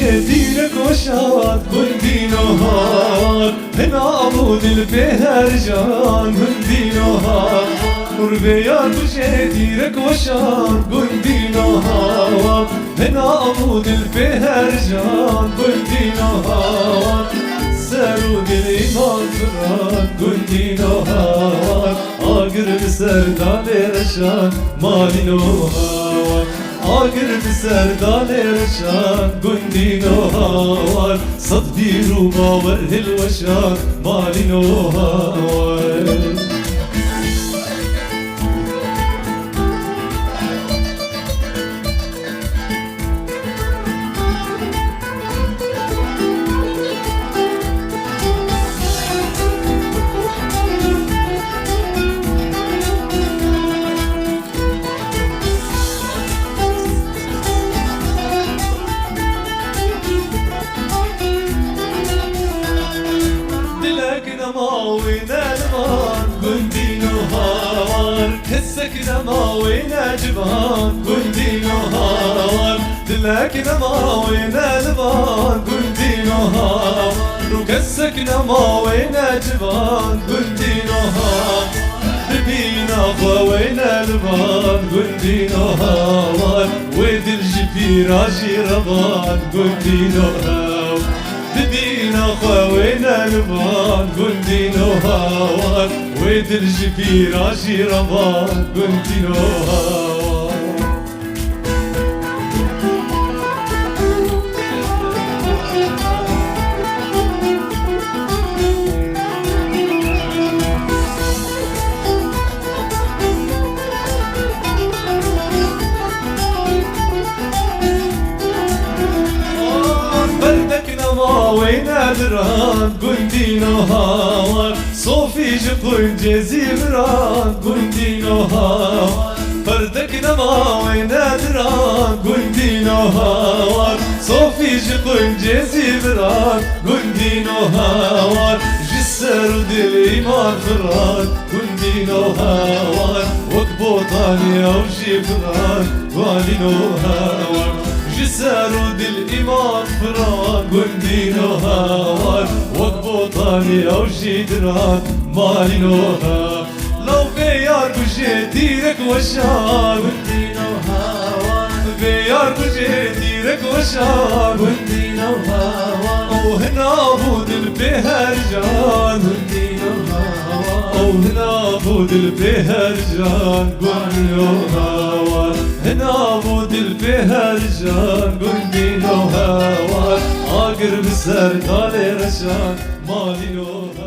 بجديرك وشاد كندي نهار هنا عمود البهرجان كندي نهار وربيان بجديرك وشاد كندي نهار هنا عمود البهرجان كندي نهار سرود الإيمان فران كندي نهار آقر بسردان رشان مالي نهار آقر بسردان رشان كندي نهار صدي روما وره الوشان مالي نهار وين المان كندي نهار حسك ما وين جبان كندي نهار دلك ما وين المان كندي نهار ركسك ما وين جبان كندي نهار ببينا وين المان كندي نهار ودل جبيرا جيربان كندي نهار بدينا خوين البان كنتي نهار ويد الجبيرة جيربان كنتي نهار وين الران كندي نهار صوفي جقون جزيران كندي نهار فردك نما وين الران كندي نهار صوفي جقون جزيران كندي نهار جسر دلي ما فران كندي نهار وكبوطاني او جبران والي نهار جسرود الإيمان فران كندي نهار وقبوطاني أو جدران مالي نهار لو بيار بجديرك وشار كندي نهار بيار بجديرك وشار كندي نهار أو هنا بود البهرجان كندي نهار أو هنا بود البهرجان كندي نهار هنا بود البهرجان كندي نهار آقر بسردان رشان مالي نهار